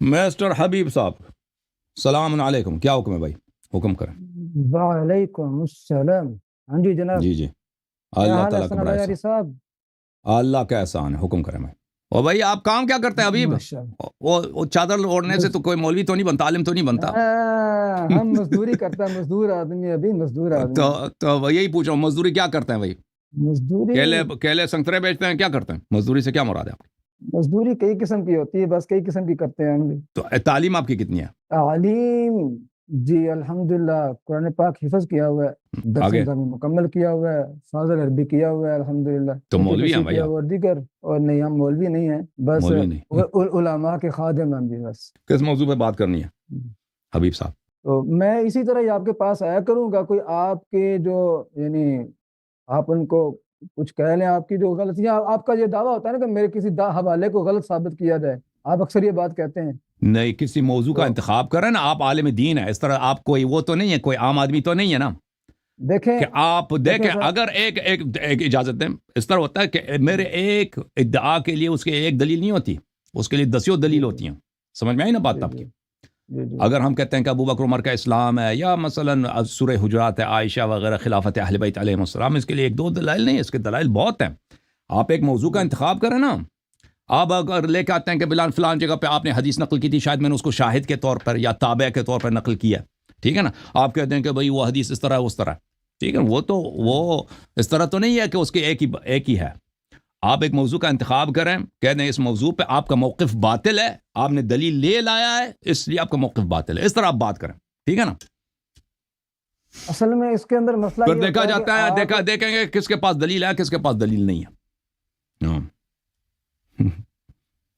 Mister حبیب صاحب السلام علیکم، کیا حکم ہے بھائی؟ حکم کریں۔ وعلیکم السلام۔ ہاں جی جناب، جی جی، کیا اللہ حال ہے تعالیٰ کا بڑا ثنا یاری احسان، صاحب؟ اللہ کا احسان ہے، حکم کریں بھائی۔ اور بھائی آپ کام کیا کرتے ہیں حبیب؟ ماشاء وہ چادر اوڑھنے سے تو کوئی مولوی تو نہیں بنتا، عالم تو نہیں بنتا؟ اللہ، ہم مزدوری کرتا ہے، مزدور آدمی، ابھی مزدور تو آدمی، تو یہی پوچھ رہا ہوں، مزدوری کیا کرتے ہیں بھائی؟ مزدوری کیلے سنترے بیچتے ہیں، کیا کرتے ہیں؟ مزدوری سے کیا مراد ہے آپ کی؟ مزدوری کئی قسم کی ہوتی ہے، بس کئی قسم کی کرتے ہیں ہم بھی۔ تو تعلیم آپ کی کتنی ہے؟ تعلیم جی الحمدللہ قرآن پاک حفظ کیا ہوا ہے، درس آگے نظامی مکمل کیا ہوا ہے، فاضل عربی کیا ہوا ہے الحمدللہ، تو اردو مولوی ہیں تشریح بھائی کیا آپ؟ ہوا اور دیگر، اور نہیں ہم مولوی نہیں ہیں، بس مولوی نہیں، علماء کے خادم ہیں بھی بس۔ کس موضوع پہ بات کرنی ہے حبیب صاحب؟ تو میں اسی طرح ہی آپ کے پاس آیا کروں گا، کوئی آپ کے جو یعنی آپ ان کو کچھ کہہ لیں، آپ کی جو غلطیاں، آپ کا یہ دعویٰ ہوتا ہے نا کہ میرے کسی حوالے کو غلط ثابت کیا جائے، آپ اکثر یہ بات کہتے ہیں۔ نہیں، کسی موضوع کا تو انتخاب کریں نا، آپ عالم دین ہے، اس طرح آپ کوئی وہ تو نہیں ہے، کوئی عام آدمی تو نہیں ہے نا دیکھیں کہ آپ دیکھیں دیکھیں۔ سر، اگر ایک اجازت دیں، اس طرح ہوتا ہے کہ میرے ایک ادعا کے لیے اس کے ایک دلیل نہیں ہوتی، اس کے لیے دسیوں جی دلیل جی ہوتی ہیں، سمجھ میں آئی نا بات جی آپ جی کی؟ جی جی اگر ہم کہتے ہیں کہ ابو بکر عمر کا اسلام ہے، یا مثلا سورہ حجرات ہے، عائشہ وغیرہ خلافت اہل بیت علیہم السلام، اس کے لیے ایک دو دلائل نہیں، اس کے دلائل بہت ہیں۔ آپ ایک موضوع کا جی انتخاب کریں نا، آپ اگر لے کے آتے ہیں کہ بلان فلان جگہ پہ آپ نے حدیث نقل کی تھی، شاید میں نے اس کو شاہد کے طور پر یا تابع کے طور پر نقل کیا، ٹھیک ہے نا؟ آپ کہتے ہیں کہ بھئی وہ حدیث اس طرح ہے، اس طرح ہے، ٹھیک ہے، وہ اس طرح تو نہیں ہے کہ اس کے ایک ہی ہے۔ آپ ایک موضوع کا انتخاب کریں، کہہ دیں اس موضوع پہ آپ کا موقف باطل ہے، آپ نے دلیل لے لایا ہے اس لیے آپ کا موقف باطل ہے، اس طرح آپ بات کریں، ٹھیک ہے نا؟ اصل میں اس کے اندر مسئلہ پھر یہ دیکھا ہوتا ہے کہ جاتا ہے، آپ دیکھیں گے کس کے پاس دلیل ہے، کس کے پاس دلیل نہیں ہے۔ ہاں۔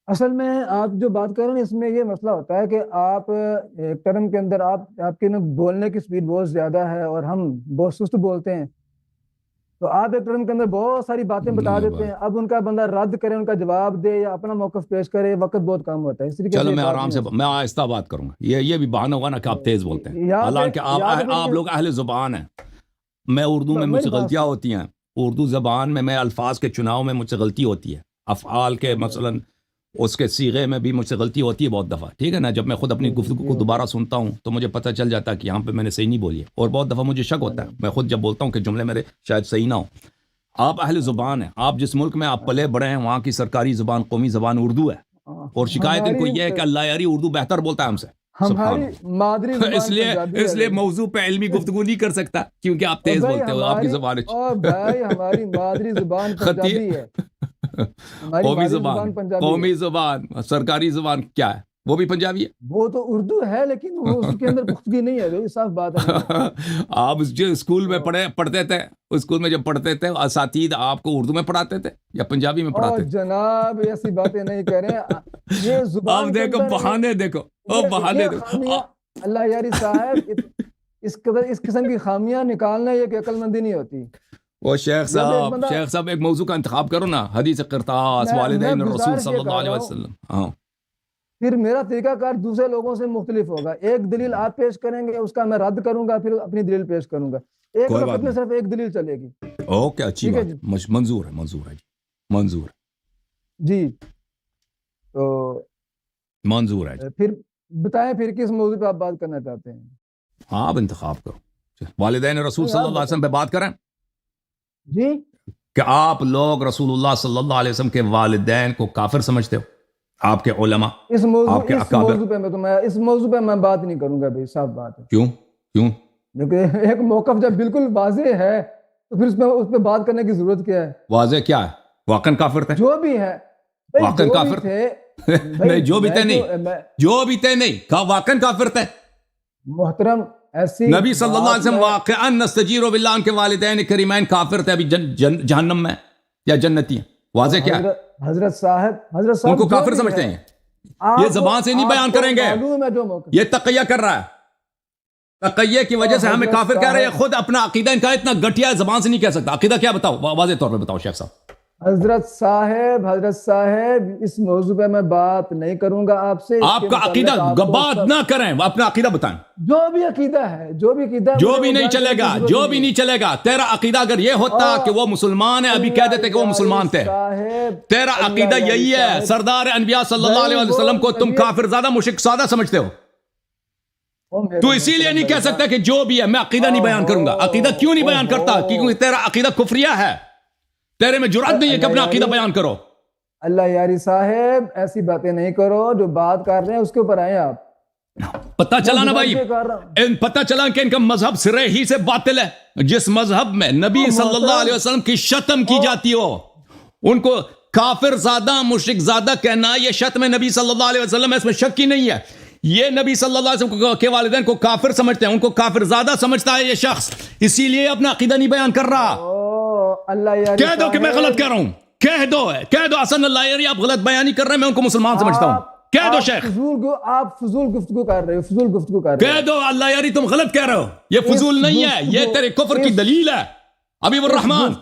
اصل میں آپ جو بات کر رہے ہیں اس میں یہ مسئلہ ہوتا ہے کہ آپ ایک ٹرم کے اندر آپ کے نا بولنے کی سپیڈ بہت زیادہ ہے اور ہم بہت سست بولتے ہیں، تو آپ ایک ٹرم کے اندر بہت ساری باتیں بتا دیتے ہیں، اب ان کا بندہ رد کرے، ان کا جواب دے یا اپنا موقف پیش کرے، وقت بہت کم ہوتا ہے، اس طریقے سے چلو یہ میں بات آرام نہیں سے ہو میں سکتی۔ آہستہ بات کروں گا، یہ بھی بہانہ ہوگا نا کہ آپ تیز بولتے ہیں، یہاں پہ حالانکہ آپ دیکھیں، لوگ اہل زبان ہیں۔ میں اردو میں مجھ میری سے بات غلطیاں سن، ہوتی ہیں، اردو زبان میں الفاظ کے چناؤ میں مجھ سے غلطی ہوتی ہے، افعال کے مثلا اس کے صیغے میں بھی مجھ سے غلطی ہوتی ہے بہت دفعہ، ٹھیک ہے نا؟ جب میں خود اپنی جی جی گفتگو جی کو ہوتا دوبارہ سنتا ہوں تو مجھے پتہ چل جاتا ہے کہ یہاں پہ میں نے صحیح نہیں بولی ہے، اور بہت دفعہ مجھے شک ہوتا ہے، میں خود جب بولتا ہوں کہ جملے میرے شاید صحیح نہ ہو۔ آپ اہل زبان ہیں، آپ جس ملک میں آپ پلے بڑے ہیں وہاں کی سرکاری زبان، قومی زبان اردو ہے، اور شکایت ان کو یہ ہے کہ اللہ یاری اردو بہتر بولتا ہے ہم سے، سبحان ہماری مادری اللہ۔ زبان پنجابی اس ہے لیے بھائی، موضوع پہ علمی گفتگو نہیں کر سکتا کیونکہ آپ اور تیز بھائی بولتے ہو، آپ کی ہماری زبان اور بھائی ہماری مادری زبان خطی پنجابی ہے، ہماری قومی مادری زبان، زبان پنجابی ہے، قومی زبان، سرکاری زبان کیا ہے؟ وہ بھی پنجابی ہے۔ وہ تو اردو ہے لیکن وہ اس کے اندر پختگی نہیں ہے بھائی، صاف بات ہے نا یہ۔ آپ جو اسکول میں تو پڑھتے تھے، اسکول میں جب پڑھتے تھے اساتذہ آپ کو اردو میں پڑھاتے تھے یا پنجابی میں اور پڑھاتے تھے؟ جناب ایسی باتیں نہیں کہہ رہے ہیں، یہ اب زبان کے دیکھو اندر بہانے، دیکھو او بہانے یہ دیکھو۔ خامیاں، اللہ یاری صاحب اس قسم کی خامیاں نکالنا یہ کہ عقل مندی نہیں ہوتی۔ وہ جب ایک بندہ، شیخ صاحب ایک موضوع کا انتخاب کرو نا، حدیث قرطاس، میں والدین رسول گزارش صلی یہ اللہ کر علیہ رہا ہوں، وسلم۔ ہاں پھر میرا طریقہ کار دوسرے لوگوں سے مختلف ہوگا، ایک دلیل آپ پیش کریں گے، اس کا میں رد کروں گا، پھر اپنی دلیل پیش کروں گا، ایک کوئی وقت بات میں نہیں، صرف ایک دلیل چلے گی، اوکے، اچھی ٹھیک ہے بات جی؟ ہے، منظور ہے، منظور ہے جی، منظور جی تو منظور ہے جی۔ پھر بتائیں پھر کس موضوع پہ آپ بات کرنا چاہتے ہیں؟ ہاں آپ انتخاب کرو، والدین رسول نہیں صلی آپ اللہ علیہ بتائیں وسلم پہ بات کریں جی۔ کہ آپ لوگ رسول اللہ صلی اللہ علیہ وسلم کے والدین کو کافر سمجھتے ہو، آپ کے علماء، آپ کے اس اکابر؟ موضوع پہ اس موضوع پہ میں بات نہیں کروں گا بھائی، صاف بات ہے، کیوں؟ کیوں؟ کیونکہ ایک موقف جب بالکل واضح ہے تو پھر اس پہ بات کرنے کی ضرورت کیا ہے؟ واضح کیا ہے؟ واقعاً کافر تھے؟ جو بھی ہے بھائی، واقعاً جو بھی کافر تھے نہیں، بھائی، جو بھی میں تھے کیوں نہیں، جو بھی تھے نہیں کہا، واقعاً کافر تھے؟ محترم ایسی نبی صلی اللہ علیہ بات وسلم میں واقعاً نستجیر باللہ، ان کے والدین کریمین کافر تھے، ابھی جہنم میں یا جنتی ہیں، واضح کیا ہے؟ حضرت صاحب ان کو جو کافر بھی سمجھتے ہے، ہیں؟ یہ زبان سے نہیں بیان آپ کو کریں گے، معلوم ہے جو موقف، یہ تقیہ کر رہا ہے، تقیہ کی وجہ سے ہمیں حضرت کافر کہہ رہے ہیں، صاحب خود اپنا عقیدہ ان کا اتنا گٹیا ہے زبان سے نہیں کہہ سکتا۔ عقیدہ کیا؟ بتاؤ، واضح طور پہ بتاؤ شیخ صاحب۔ حضرت صاحب اس موضوع پہ میں بات نہیں کروں گا آپ سے. آپ کا عقیدہ بات نہ کریں, اپنا عقیدہ بتائیں. جو بھی عقیدہ ہے جو بھی نہیں چلے گا, جو بھی نہیں چلے گا. تیرا عقیدہ اگر یہ ہوتا کہ وہ مسلمان ہیں, ابھی کہہ دیتے کہ وہ مسلمان تھے. تیرا عقیدہ یہی ہے, سردار انبیاء صلی اللہ علیہ وسلم کو تم کافر زادہ مشرک سادہ سمجھتے ہو. تو اسی لیے نہیں کہہ سکتا کہ جو بھی ہے. میں عقیدہ نہیں بیان کروں گا. عقیدہ کیوں نہیں بیان کرتا؟ کیونکہ تیرا عقیدہ کفریہ ہے. تیرے میں جرأت نہیں ہے کہ اپنا عقیدہ بیان کرو. اللہ یاری صاحب ایسی باتیں نہیں کرو. جو بات کر رہے ہیں اس کے اوپر آئیں آپ. پتہ چلا نا بھائی, پتہ چلا کہ ان کا مذہب سرے ہی سے باطل ہے. جس مذہب میں نبی صلی اللہ علیہ وسلم کی شتم کی جاتی ہو, ان کو کافر زادہ مشرک زادہ کہنا, یہ شتم نبی صلی اللہ علیہ وسلم ہے, اس میں شک ہی نہیں ہے. یہ نبی صلی اللہ علیہ وسلم کے والدین کو کافر سمجھتے ہیں, ان کو کافر زادہ سمجھتا ہے یہ شخص, اسی لیے اپنا عقیدہ نہیں بیان کر رہا. کہہ دو کہ میں غلط کہہ رہا ہوں, کہہ دو حسن اللہ یاری آپ غلط بیانی کر رہے ہیں, میں ان کو مسلمان سمجھتا ہوں. کہہ دو شیخ, آپ فضول گفتگو کر رہے ہو. کہہ دو اللہ یاری تم غلط کہہ رہے ہو. یہ فضول نہیں ہے, یہ تیرے کفر کی دلیل ہے حبیب الرحمن,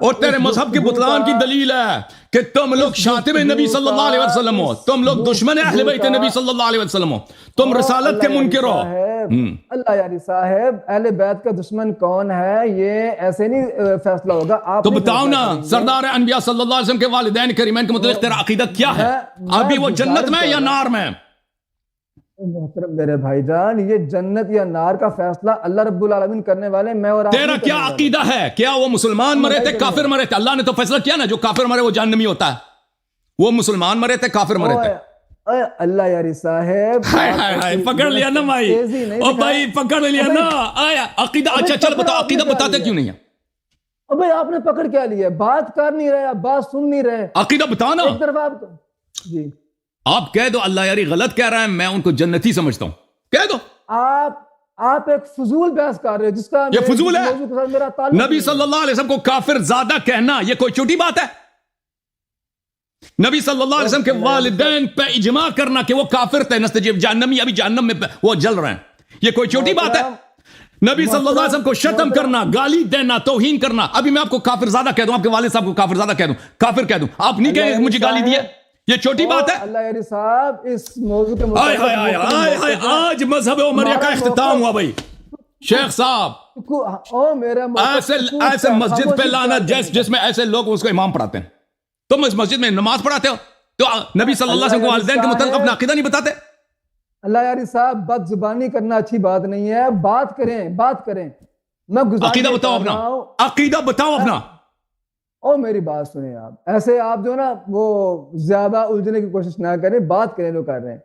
اور تیرے مذہب کے بطلان کی دلیل ہے کہ تم لوگ شاتم نبی صلی اللہ علیہ وسلم ہو, تم لوگ دشمن اہل بیت نبی صلی اللہ علیہ وسلم ہو, تم رسالت کے منکر ہو. اللہ یاری صاحب اہل بیت کا دشمن کون ہے یہ ایسے نہیں فیصلہ ہوگا. آپ تو بتاؤ نا, سردار انبیاء صلی اللہ علیہ وسلم کے والدین کریمین کے متعلق تیرا عقیدہ کیا ہے؟ ابھی وہ جنت میں یا نار میں؟ محترم میرے بھائی جان, یہ جنت یا نار کا فیصلہ اللہ رب العالمین کرنے والے, میں اور آپ. تیرا کیا عقیدہ ہے؟ کیا وہ مسلمان مرے تھے کافر مرے تھے؟ اللہ نے تو فیصلہ کیا نا, جو کافر مرے وہ جہنمی ہوتا ہے. وہ مسلمان مرے تھے کافر مرے تھے؟ اللہ یاری صاحب پکڑ لیا نا بھائی, او بھائی پکڑ لیا نا. آیا عقیدہ, اچھا چل بتاؤ عقیدہ بتاتے کیوں نہیں ہے؟ بھائی آپ نے پکڑ کیا لیا, بات کر نہیں رہے, بات سن نہیں رہے. عقیدہ بتاؤ نا. ایک طرف آپ جی آپ کہہ دو اللہ یاری غلط کہہ رہا ہے, میں ان کو جنتی سمجھتا ہوں. کہہ دو. آپ ایک فضول بحث کر رہے ہو جس کا یہ فضول ہے. نبی صلی اللہ علیہ وسلم کو کافر زادہ کہنا یہ کوئی چھوٹی بات ہے؟ نبی صلی اللہ علیہ وسلم کے والدین پہ اجماع کرنا کہ وہ کافر تھے, نستجیب جہنمی, ابھی جہنم میں وہ جل رہے ہیں, یہ کوئی چھوٹی بات ہے؟ نبی صلی اللہ علیہ وسلم کو شتم کرنا, گالی دینا, توہین کرنا, ابھی میں آپ کو کافر زادہ کہہ دوں, آپ کے والد صاحب کو کافر زادہ کہہ دوں, کافر کہہ دوں, آپ نہیں کہیں مجھے گالی دیے, یہ چھوٹی بات ہے؟ اللہ یاری صاحب اس موضوع کے آج مذہب عمریہ کا اختتام ہوا بھائی. شیخ صاحب ایسے مسجد پہ لانا جس میں ایسے لوگ اس کو امام پڑھاتے ہیں, تم اس مسجد میں نماز پڑھاتے ہو تو نبی صلی اللہ علیہ وسلم کے والدین کے متعلق اپنا عقیدہ نہیں بتاتے؟ اللہ یاری صاحب بد زبانی کرنا اچھی بات نہیں ہے, بات کریں. میں عقیدہ بتاؤ اپنا, عقیدہ بتاؤ اپنا. اور میری بات سنیں آپ, ایسے آپ جو نا وہ زیادہ الجھنے کی کوشش نہ کریں, بات کریں جو کر رہے ہیں.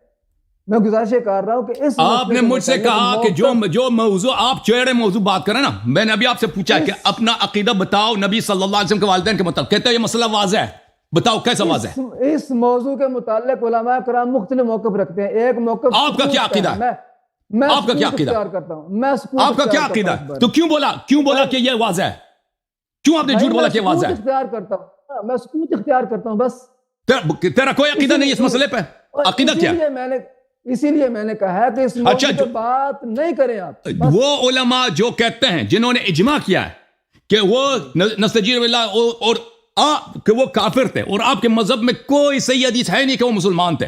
میں گزارش کر رہا ہوں کہ اس آپ نے مجھ سے کہا کہ جو موضوع آپ چہرے موضوع بات کریں نا, میں نے ابھی آپ سے پوچھا کہ اپنا عقیدہ بتاؤ نبی صلی اللہ علیہ وسلم کے والدین کے متعلق, کہتے ہیں یہ مسئلہ واضح ہے, بتاؤ کیسا واضح ہے؟ اس موضوع کے متعلق علماء کرام مختلف موقف رکھتے ہیں. ایک موقف آپ کا کیا عقیدہ ہے؟ میں آپ کا کیا عقیدہ کرتا ہوں, آپ کا کیا عقیدہ ہے؟ تو کیوں بولا کہ یہ واضح ہے؟ کیوں آپ نے جھوٹ بولا کہ واضح ہے؟ اختیار کرتا ہوں, میں سکوت اختیار کرتا ہوں بس. تیرا کوئی عقیدہ نہیں اس مسئلے پہ؟ عقیدہ کیا؟ اسی لیے میں نے کہا ہے کہ اس موضوع پہ بات نہیں کریں آپ. وہ علماء جو کہتے ہیں, جنہوں نے اجماع کیا ہے کہ وہ نستجیر باللہ اور کہ وہ کافر تھے, اور آپ کے مذہب میں کوئی صحیح حدیث ہے نہیں کہ وہ مسلمان تھے,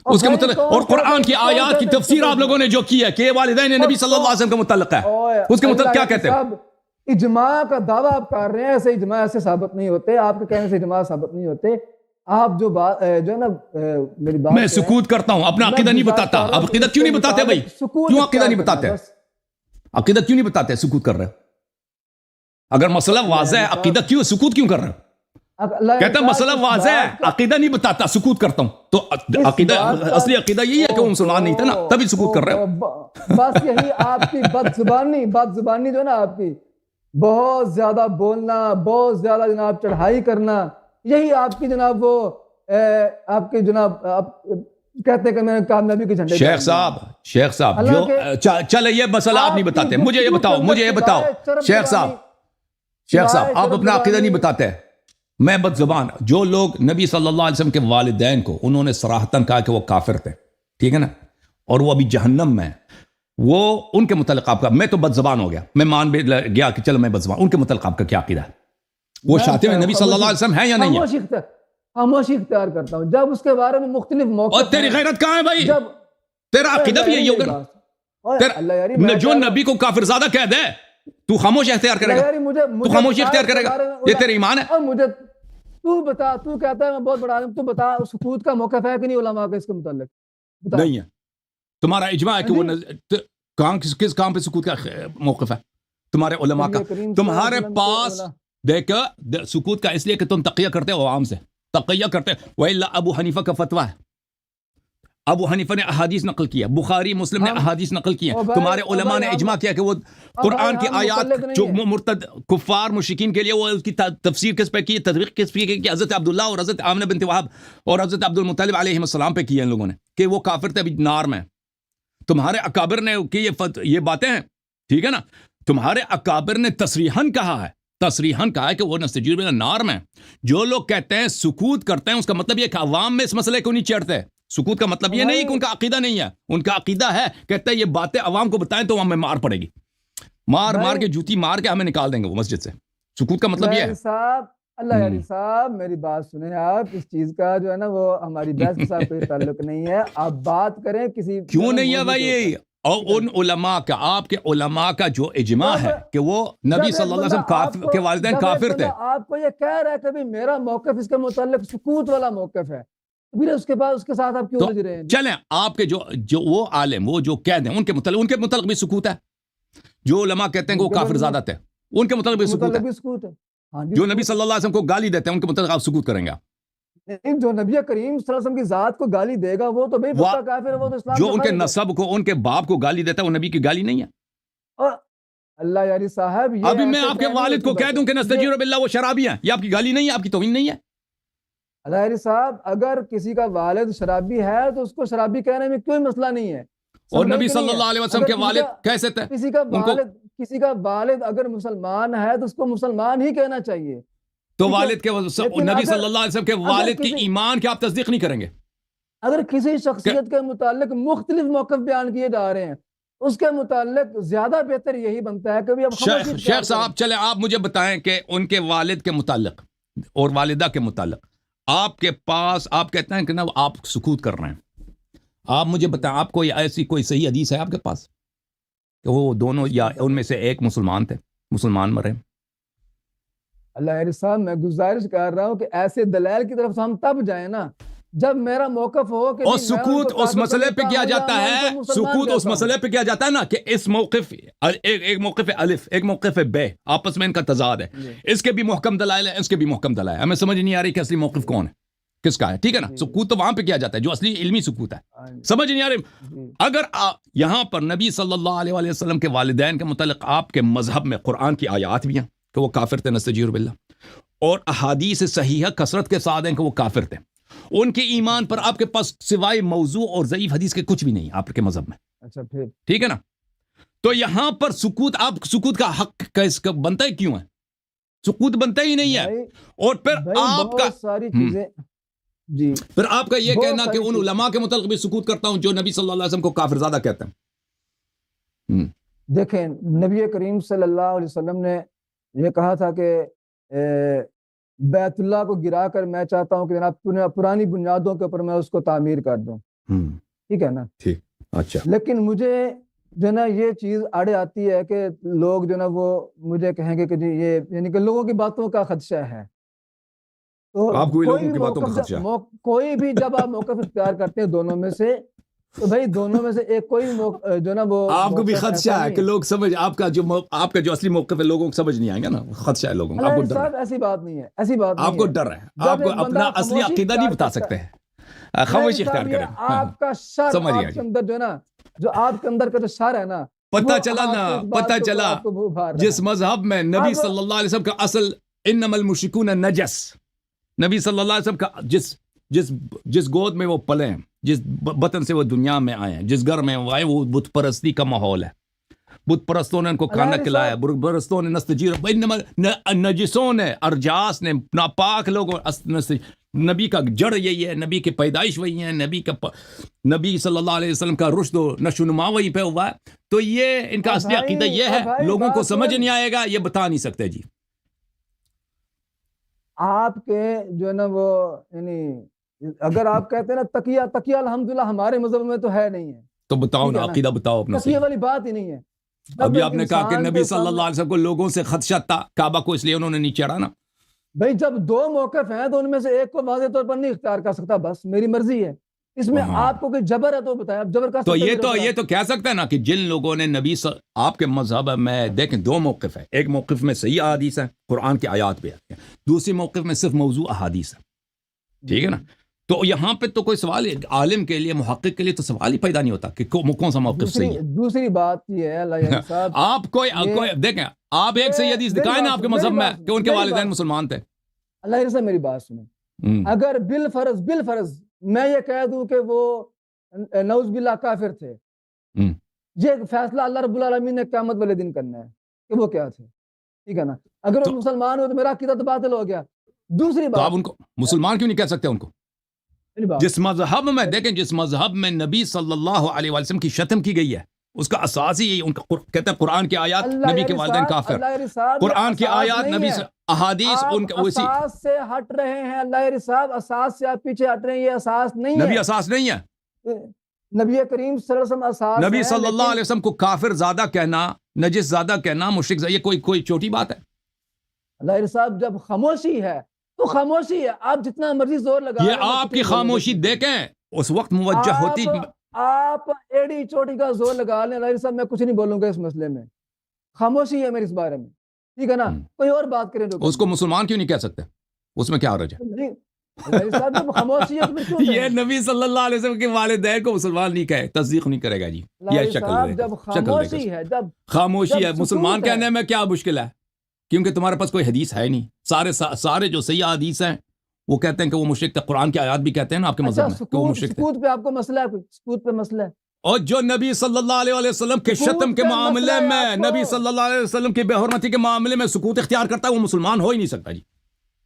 اس کے متعلق, اور قرآن کی آیات کی تفسیر آپ لوگوں نے جو کی ہے کہ یہ والدین نبی صلی اللہ علیہ وسلم کا متعلق ہے, اس کے متعلق کیا کہتے ہیں؟ اجماع کا دعویٰ آپ کر رہے ہیں, ایسے اجماع ایسے ثابت نہیں ہوتے, آپ کے کہنے سے اجماع ثابت نہیں ہوتے. آپ جو بات جو نا میری بات, میں سکوت کرتا ہوں, اپنا عقیدہ نہیں بتاتا. آپ عقیدہ کیوں نہیں بتاتے بھائی؟ کیوں عقیدہ نہیں بتاتے؟ عقیدہ کیوں نہیں بتاتے؟ سکوت کر رہے ہو. اگر مسئلہ واضح ہے, عقیدہ کیوں سکوت کیوں کر رہے ہو؟ کہتا ہے مسئلہ واضح ہے, عقیدہ نہیں بتاتا, سکوت کرتا ہوں. تو عقیدہ, اصلی عقیدہ یہی ہے کہ وہ مسلمان نہیں تھا نا, تبھی سکوت کر رہے ہو. بس یہی آپ کی بد زبانی جو نا آپ کی, بہت زیادہ بولنا, بہت زیادہ جناب چڑھائی کرنا, یہی آپ کی جناب وہ آپ کے جناب آپ کہتے ہیں کہ میں کامیابی کے جھنڈے. شیخ صاحب جو چلے یہ مسئلہ آپ نہیں بتاتے, مجھے یہ بتاؤ شیخ صاحب آپ اپنا عقیدہ نہیں بتاتے. میں بد زبان, جو لوگ نبی صلی اللہ علیہ وسلم کے والدین کو انہوں نے صراحتاً کہا کہ وہ کافر تھے, ٹھیک ہے نا, اور وہ ابھی جہنم میں, وہ ان کے متعلق آپ کا, میں تو بد زبان ہو گیا, میں مان بھی گیا کہ چلو میں بد زبان, ان کے متعلق آپ کا کیا عقیدہ ہے؟ وہ چاہتے ہیں نبی صلی اللہ علیہ وسلم ہے یا نہیں ہے؟ خاموشی اختیار کرتا ہوں جب اس کے بارے میں مختلف موقع. اور تیری غیرت کہاں ہے بھائی؟ جب تیرا عقیدہ بھی یہی ہوگا. جو نبی کو کافر زادہ کہہ دے تو خاموش اختیار کرے گا؟ تو خاموشی اختیار کرے گا؟ یہ تیرا ایمان ہے؟ اور مجھے تو بتا, تو کہتا ہے میں بہت بڑا عالم, تو بتا سکوت کا موقف ہے کہ نہیں علماء کا اس کے متعلق؟ نہیں ہے. تمہارا اجماع ہے کہ وہ کس کام پہ سکوت کا موقف ہے تمہارے علماء کا؟ تمہارے پاس دیکھ سکوت کا اس لیے کہ تم تقیہ کرتے ہو عوام سے, تقیہ کرتے. وَإِلَّا ابو حنیفہ کا فتویٰ ہے, ابو حنیفہ نے احادیث نقل کیا, بخاری مسلم نے احادیث نقل کیا. تمہارے علماء نے اجماع کیا کہ وہ قرآن کی آیات جو مرتد کفار مشرکین کے لیے وہ اس کی تفسیر کس پہ کی, تدویق کس پہ کی؟ حضرت عبداللہ اور حضرت آمنہ بنت وہب اور حضرت عبد المطلب علیہ السلام پہ کیا ان لوگوں نے کہ وہ کافر تھے ابھی نار میں. تمہارے اکابر نے کہ یہ باتیں ہیں, ٹھیک ہے نا, تمہارے اکابر نے تصریحاً کہا ہے کہ وہ نستجیر بنا نار میں. جو لوگ کہتے ہیں سکوت کرتے ہیں اس کا مطلب یہ کہ عوام میں اس مسئلے کو نہیں چڑھتے. سکوت کا مطلب یہ نہیں کہ ان کا عقیدہ نہیں ہے, ان کا عقیدہ ہے, کہتے ہیں یہ باتیں عوام کو بتائیں تو ہمیں مار پڑے گی, مار کے جوتی مار کے ہمیں نکال دیں گے وہ مسجد سے. سکوت کا مطلب یہ ہے. اللہ یاری صاحب میری بات سنیں آپ, اس چیز کا جو ہے نا وہ ہماری بحث کے ساتھ کوئی تعلق نہیں ہے. آپ بات کریں کسی کیوں نہیں ہے بھائی؟ اور ان علماء کا, آپ کے علماء کا جو اجماع ہے کہ وہ نبی صلی اللہ علیہ وسلم کے والدین کافر تھے. آپ کو یہ کہہ رہا ہے کہ میرا موقف اس کے متعلق سکوت والا موقف ہے, پھر اس کے بعد اس کے ساتھ آپ کیوں الجھ رہے ہیں؟ چلیں آپ کے جو وہ عالم وہ جو کہہ دیں ان کے متعلق بھی سکوت ہے. جو علماء کہتے ہیں کہ وہ کافر زادہ تھے ان کے متعلق بھی سکوت ہے. جو نبی صلی اللہ علیہ وسلم کو گالی دیتے ہیں ان کے متعلق آپ سکوت کریں گا. جو نبی کریم صلی اللہ علیہ وسلم کی ذات کو گالی دے گا وہ تو بھائی پکا کافر ہے, وہ تو اسلام. جو ان کے نسب کو, ان کے باپ کو گالی دیتا ہے وہ نبی کی گالی نہیں ہے. اور اللہ یاری صاحب ابھی میں آپ کے والد کو کہہ دوں کہ نستجیر باللہ وہ شرابی ہیں, یہ آپ کی گالی نہیں ہے, آپ کی توہین نہیں ہے. اللہ یاری صاحب اگر کسی کا والد شرابی ہے تو اس کو شرابی کہنے میں کوئی مسئلہ نہیں ہے. اور نبی صلی اللہ علیہ وسلم کے والد کیسے تھے؟ کسی کا والد اگر مسلمان ہے تو اس کو مسلمان ہی کہنا چاہیے. تو والد کے نبی صلی اللہ علیہ وسلم کے والد کی ایمان کی آپ تصدیق نہیں کریں گے؟ اگر کسی شخصیت کے متعلق مختلف موقف بیان کیے جا رہے ہیں اس کے متعلق زیادہ بہتر یہی بنتا ہے کہ شیخ صاحب چلیں آپ مجھے بتائیں کہ ان کے والد کے متعلق اور والدہ کے متعلق آپ کے پاس آپ کہتے ہیں کہ نا آپ سکوت کر رہے ہیں. آپ مجھے بتائیں آپ کو ایسی کوئی صحیح حدیث ہے آپ کے پاس کہ وہ دونوں یا ان میں سے ایک مسلمان تھے, مسلمان مرے؟ اللہ علیہ صاحب میں گزارش کر رہا ہوں کہ ایسے دلائل کی طرف ہم تب جائیں نا جب میرا موقف ہو کہ اور سکوت اس مسئلے پہ کیا جاتا ہے, سکوت اس مسئلے پہ کیا جاتا ہے نا کہ اس موقف ایک موقف الف ایک موقف بے آپس میں ان کا تضاد ہے, اس کے بھی محکم دلائل ہے اس کے بھی محکم دلائل ہے. ہمیں سمجھ نہیں آ رہی کہ اصلی موقف کون ہے کس کا ہے, ٹھیک ہے نا. سکوت تو وہاں پہ کیا جاتا ہے جو اصلی علمی سکوت ہے, سمجھ نہیں آ رہی. اگر یہاں پر نبی صلی اللہ علیہ وسلم کے والدین کے متعلق آپ کے مذہب میں قرآن کی آیات بھی ہیں کہ وہ کافر تھے نستجیر باللہ, اور احادیث صحیحہ کثرت کے ساتھ ہیں کہ وہ کافر تھے, ان کے ایمان پر آپ کے پاس سوائے موضوع اور ضعیف حدیث کے کچھ بھی نہیں آپ کے مذہب میں. اچھا پھر ٹھیک ہے نا. تو یہاں پر سکوت, آپ سکوت کا حق بنتا ہے کیوں ہے؟ سکوت بنتا ہی نہیں ہے. اور پھر آپ کا ساری چیزیں جی پھر آپ کا یہ کہنا کہ ان علماء کے متعلق بھی سکوت کرتا ہوں جو نبی صلی اللہ علیہ وسلم کو کافر زادہ کہتے ہیں. دیکھیں نبی کریم صلی اللہ علیہ وسلم نے یہ کہا تھا کہ بیت اللہ کو گرا کر میں چاہتا ہوں کہ جناب پرانی بنیادوں کے اوپر میں اس کو تعمیر کر دوں. ٹھیک ہے نا. ٹھیک, اچھا. لیکن مجھے جو ہے نا یہ چیز آڑے آتی ہے کہ لوگ جو ہے نا وہ مجھے کہیں گے کہ جی یہ یعنی کہ لوگوں کی باتوں کا خدشہ ہے. تو آپ کو لوگوں کی باتوں کا خدشہ ہے. کوئی بھی جب آپ موقف اختیار کرتے ہیں دونوں میں سے تو بھائی دونوں میں سے ایک کوئی جو نا وہ آپ کو بھی خدشہ ہے کہ لوگ سمجھ آپ کا جو اصلی موقف ہے لوگوں کو سمجھ نہیں آئے گا نا, خدشہ ہے لوگوں کو. آپ کو ڈر ہے. ایسی بات نہیں ہے, ایسی بات نہیں ہے. آپ کو ڈر ہے, آپ کو اپنا اصلی عقیدہ نہیں بتا سکتے ہیں, خاموشی اختیار کریں. آپ کا شر آپ کے اندر جو ہے نا جو آپ کے اندر کا جو شر ہے نا پتہ چلا جس مذہب میں نبی صلی اللہ علیہ وسلم کا اصل انما المشرکون نجس, نبی صلی اللہ علیہ وسلم کا جس گود میں وہ پلے ہیں, جس بطن سے وہ دنیا میں آئے ہیں, جس گھر میں وہ آئے, وہ بت پرستی کا ماحول ہے. بت پرستوں نے ان کو کھانا کھلایا, بت پرستوں نے نستجیر, نجسوں نے, ارجاس نے, ناپاک لوگوں, نبی کا جڑ یہی ہے, نبی کی پیدائش وہی ہے, نبی صلی اللہ علیہ وسلم کا رشد و نشو و نما وہیں پہ ہوا ہے. تو یہ ان کا اصلی عقیدہ یہ ہے, لوگوں کو سمجھ نہیں آئے گا, یہ بتا نہیں سکتے. جی آپ کے جو ہے نا وہ یعنی اگر آپ کہتے ہیں نا تقیہ الحمدللہ ہمارے مذہب میں تو ہے نہیں ہے، تو بتاؤ ٹھیک نا ہے نا، عقیدہ بتاؤ اپنا تقیہ صحیح. والی بات ہی نہیں ہے. جب ابھی ایک آپ نے کہا کہ انسان نبی کے صلی اللہ سامنے- علیہ وسلم کو لوگوں سے خدشہ تھا کعبہ کو، اس لیے انہوں نے نہیں چڑھا نا. بھائی جب دو موقف ہیں تو ان میں سے ایک کو واضح طور پر نہیں اختیار کر سکتا، بس میری مرضی ہے. اس میں ہاں. آپ کو کوئی جبر ہے تو بتائیں، آپ جبر کر تو سکتے ہیں یہ میرے تو اوپر یہ آپ؟ تو کہہ سکتے ہیں نا کہ جن لوگوں نے آپ کے مذہب میں دیکھیں دو موقف ہے، ایک موقف میں صحیح احادیث ہے، قرآن کی آیات پہ آتی ہیں، دوسری موقف میں صرف موضوع احادیث ہے. ٹھیک ہے نا. تو یہاں پہ تو کوئی سوال عالم کے لیے، محقق کے لیے تو سوال ہی پیدا نہیں ہوتا کہ کون سا موقف صحیح ہے. دوسری بات یہ ہے اللہ یعنی صاحب، آپ کوئی دیکھیں، آپ ایک صحیح حدیث میری دکھائیں نا بات آپ کے سنیں، مذہب میری میں بات کہ ان کے میری والدین بات- مسلمان تھے. اللہ یعنی صاحب میری بات سنیں. ہم. اگر بالفرض میں یہ کہہ دوں کہ وہ نعوذ باللہ کافر تھے، ہم. یہ فیصلہ اللہ رب العالمین نے قیامت والے دن کرنا ہے کہ وہ کیا تھے. ٹھیک ہے نا. اگر وہ مسلمان ہو تو میرا عقیدہ تو باطل ہو گیا. دوسری تو بات آپ ان کو مسلمان کیوں نہیں کہہ سکتے ان کو؟ میری بات- جس مذہب میں دیکھیں، جس مذہب میں نبی صلی اللہ علیہ وسلم کی شتم کی گئی ہے، اس کا اساس ہی یہی ان کا کہتے ہیں قرآن کی آیات اللہ نبی کے یعنی والدین صاحب- کافر، اللہ یعنی صاحب، یہ قرآن کی اساس آیات نہیں نبی ہے. سے احادیث ان آپ کے اسی اساس سے ہٹ رہے ہیں. اللہ یعنی صاحب اساس سے آپ پیچھے ہٹ رہے ہیں، یہ اساس نہیں نبی ہے. اساس نہیں ہے. نبی کریم صلی اللہ علیہ وسلم اساس نبی ہے، صلی اللہ لیکن علیہ وسلم کو کافر زیادہ کہنا، نجس زیادہ کہنا، مشرک یہ کوئی چھوٹی بات ہے؟ اللہ یعنی صاحب جب خاموشی ہے تو خاموشی ہے. آپ جتنا مرضی زور لگا یہ لیں، میں آپ کچھ کی نہیں بولوں گا خاموشی اس مسئلے میں. دیکھیں اس وقت موجہ ہوتی. آپ ایڑی چوٹی کا زور لگا لیں، اللہ یعنی صاحب میں کچھ نہیں بولوں گا اس مسئلے میں. خاموشی ہے میرے اس بارے میں. ٹھیک ہے نا. کوئی اور بات کریں تو اس کو مسلمان کیوں نہیں کہہ سکتے؟ اس میں کیا حرج ہے؟ اللہ یعنی صاحب جب خاموشی ہے تو پھر کیوں یہ کہیں؟ نبی صلی اللہ علیہ وسلم کے والدین کو مسلمان نہیں کہے، تصدیق نہیں کرے گا جی. اللہ یہ یعنی شکل صاحب دیکھو، جب شکل دیکھو. خاموشی ہے، خاموشی جب ہے، سکوت مسلمان ہے. کہنے میں کیا مشکل ہے؟ کیونکہ تمہارے پاس کوئی حدیث ہے نہیں. سارے جو صحیح حدیث ہیں وہ کہتے ہیں کہ وہ مشرک تھے. قرآن کی آیات بھی کہتے ہیں نا آپ کے اچھا مذہب میں کہ وہ مشرک تھے. سکوت پہ آپ کو مسئلہ ہے کوئی؟ سکوت پہ مسئلہ ہے؟ اور جو نبی صلی اللہ علیہ وسلم کے سکوت شتم کے پہ معاملے مسئلہ ہے میں، آپ کو؟ نبی صلی اللہ علیہ وسلم کی بے حرمتی کے معاملے میں سکوت اختیار کرتا ہے، وہ مسلمان ہو ہی نہیں سکتا جی.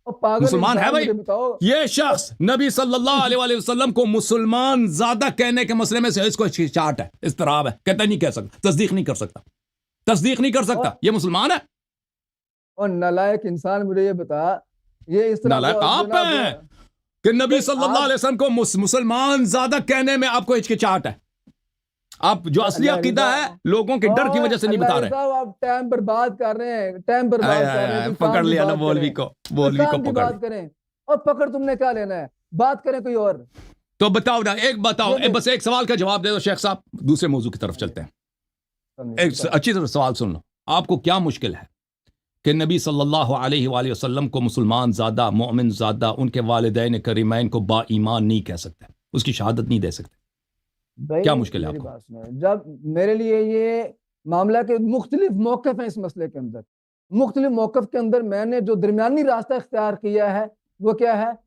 اور پاگل مسلمان ہے انسان بھائی. مجھے بتاؤ. یہ شخص نبی صلی اللہ علیہ وسلم کو مسلمان زیادہ کہنے کے مسئلے میں سے اس کو چاٹ ہے، اضطراب ہے، کہتا نہیں کہہ سکتا، تصدیق نہیں کر سکتا، تصدیق نہیں کر سکتا. یہ مسلمان ہے؟ اور نالائق انسان مجھے یہ بتا، یہ اس طرح نالائق آپ ہیں کہ نبی صلی اللہ علیہ وسلم کو مسلمان زیادہ کہنے میں آپ کو ہچکچاہٹ ہے. آپ جو اصلی عقیدہ ہے لوگوں کے ڈر کی وجہ سے نہیں بتا رہے. آپ ٹائم پر بات کر رہے ہیں، ٹائم پر بات کر رہے ہیں. پکڑ لیا نا مولوی کو پکڑ بات کریں اور پکڑ تم نے کیا لینا ہے؟ بات کریں کوئی اور. تو بتاؤ نا، بس ایک سوال کا جواب دے دو شیخ صاحب، دوسرے موضوع کی طرف چلتے ہیں. ایک اچھی طرح سوال سن لو. آپ کو کیا مشکل ہے کہ نبی صلی اللہ علیہ وآلہ وسلم کو مسلمان زیادہ، مومن زیادہ، ان کے والدین کریمین کو با ایمان نہیں کہہ سکتے، اس کی شہادت نہیں دے سکتے؟ کیا مشکل ہے آپ کو؟ جب میرے لیے یہ معاملہ کے مختلف موقف ہیں اس مسئلے کے اندر، مختلف موقف کے اندر میں نے جو درمیانی راستہ اختیار کیا ہے وہ کیا ہے؟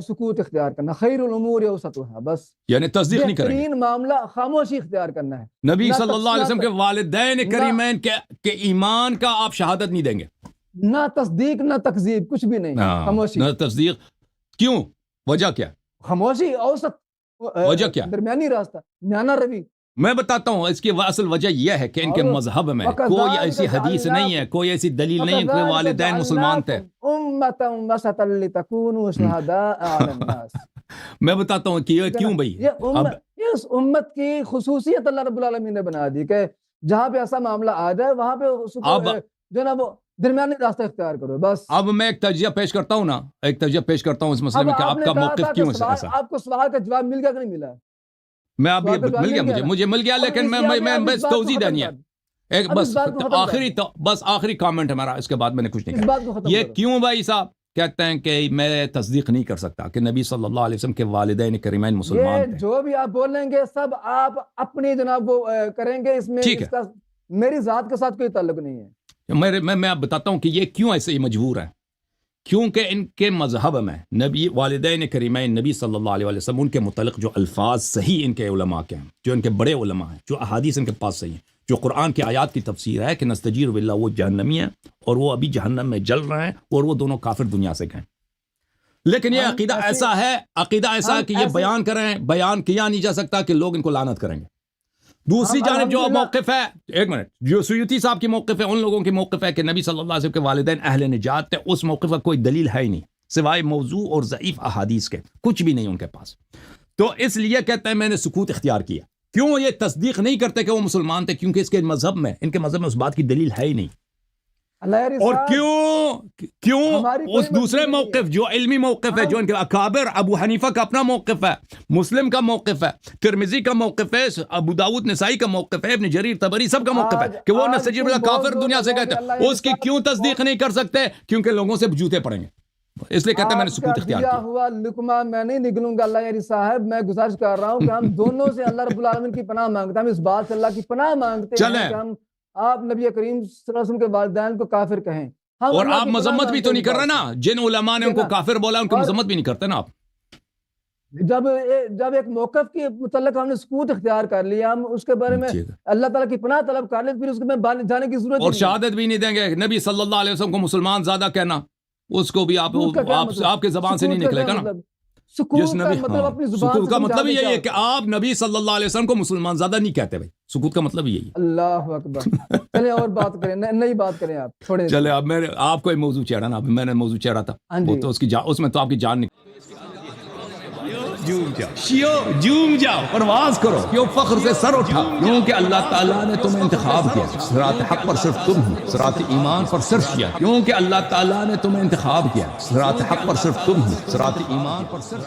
سکوت اختیار کرنا. خیر الامور اوسطها، بس یعنی تصدیق نہیں کریں گے. بہترین معاملہ خاموشی اختیار کرنا ہے. نبی صلی اللہ علیہ وسلم کے والدین کریمین کے ایمان کا آپ شہادت نہیں دیں گے؟ نہ تصدیق نہ تکذیب، کچھ بھی نہیں. خاموشی. نہ تصدیق. کیوں؟ وجہ کیا؟ خاموشی، اوسط، وجہ کیا؟ درمیانی راستہ، میانہ روی. میں بتاتا ہوں اس کی اصل وجہ یہ ہے کہ ان کے مذہب میں کوئی ایسی حدیث نہیں ہے، کوئی ایسی دلیل نہیں کہ والدین مسلمان تھے. میں بتاتا ہوں کہ کیوں بھائی. یہ اس امت کی خصوصیت اللہ رب العالمین نے بنا دی کہ جہاں پہ ایسا معاملہ آ جائے وہاں پہ جو نا وہ درمیانی راستہ اختیار کرو بس. اب میں ایک تجزیہ پیش کرتا ہوں اس مسئلے میں کہ آپ کا موقف کیوں ہے ایسا. آپ کو سوال کا جواب مل گیا کہ نہیں ملا؟ میں ابھی مل گیا، مجھے مل گیا، لیکن میں بس توضیح دینی ہے ایک. بس آخری کامنٹ ہے میرا، اس کے بعد میں نے کچھ نہیں کہا. یہ کیوں بھائی صاحب کہتے ہیں کہ میں تصدیق نہیں کر سکتا کہ نبی صلی اللہ علیہ وسلم کے والدین کریمین مسلمان تھے. جو بھی آپ بولیں گے سب آپ اپنی جناب وہ کریں گے، اس میں اس کا میری ذات کے ساتھ کوئی تعلق نہیں ہے. میں آپ بتاتا ہوں کہ یہ کیوں ایسے مجبور ہیں. کیونکہ ان کے مذہب میں نبی والدین کریمین نبی صلی اللہ علیہ وسلم ان کے متعلق جو الفاظ صحیح ان کے علماء کے ہیں، جو ان کے بڑے علماء ہیں، جو احادیث ان کے پاس صحیح ہیں، جو قرآن کی آیات کی تفسیر ہے کہ نستجیر باللہ، وہ جہنمی ہیں اور وہ ابھی جہنم میں جل رہے ہیں اور وہ دونوں کافر دنیا سے گئے. لیکن یہ عقیدہ ایسا ہے کہ یہ بیان کیا نہیں جا سکتا کہ لوگ ان کو لعنت کریں گے. دوسری جانب جو موقف ہے، ایک منٹ، جو سیوطی صاحب کی موقف ہے، ان لوگوں کی موقف ہے کہ نبی صلی اللہ علیہ وسلم کے والدین اہل نجات تھے، اس موقف کا کوئی دلیل ہے ہی نہیں. سوائے موضوع اور ضعیف احادیث کے کچھ بھی نہیں ان کے پاس. تو اس لیے کہتے ہیں میں نے سکوت اختیار کیا. کیوں یہ تصدیق نہیں کرتے کہ وہ مسلمان تھے؟ کیونکہ اس کے مذہب میں، ان کے مذہب میں اس بات کی دلیل ہے ہی نہیں. اور کیوں اس دوسرے موقف جو علمی موقف ہے، جو ان کے اکابر، ابو حنیفہ کا اپنا موقف ہے، مسلم کا موقف ہے، ترمذی کا موقف ہے، ابو داؤد نسائی کا موقف ہے، ابن جریر طبری سب کا موقف ہے کہ وہ نستجیب اللہ کافر دنیا سے کہتے ہیں، اس کی کیوں تصدیق نہیں کر سکتے؟ کیونکہ لوگوں سے جوتے پڑیں گے، اس لیے کہتے ہیں میں نے سکوت اختیار کیا. ہوا لقمہ میں نہیں نکلوں گا. اللہ یاری صاحب میں گزارش کر رہا ہوں کہ ہم دونوں سے اللہ رب العالمین کی پناہ مانگتے ہیں. ہم اس بات سے اللہ کی پناہ مانگتے ہیں کہ ہم آپ نبی کریم صلی اللہ علیہ وسلم کے والدین کو کافر کہیں. اور آپ مذمت بھی تو نہیں کر رہے نا، جن علماء نے ان کو کافر بولا ان کو مذمت بھی نہیں کرتے نا آپ. جب ایک موقف کے متعلق ہم نے سکوت اختیار کر لیا، ہم اس کے بارے میں اللہ تعالیٰ کی پناہ طلب کر لیں، پھر اس میں جانے کی ضرورت اور شہادت بھی نہیں دیں گے. نبی صلی اللہ علیہ وسلم کو مسلمان زیادہ کہنا، اس کو بھی آپ کے زبان سے نہیں نکلے گا نا. سکوت کا مطلب یہی ہے کہ آپ نبی صلی اللہ علیہ وسلم کو مسلمان زیادہ نہیں کہتے بھائی. سکوت کا مطلب یہی ہے. اللہ اکبر. چلیں اور بات کریں، نئی بات کریں آپ تھوڑے. چلے اب میں آپ کو ایک موضوع چڑھا نا، میں نے موضوع چڑھا تھا وہ تو اس میں تو آپ کی جان نکل. جوم جاؤ پرواز کرو، کیوں فخر سے سر اٹھا، کیونکہ اللہ تعالیٰ نے تمہیں انتخاب کیا. صراط حق پر صرف تم ہو، صراط ایمان پر صرف کیا، کیونکہ اللہ تعالیٰ نے تمہیں انتخاب کیا. صراط حق پر صرف تم ہو، صراط ایمان پر صرف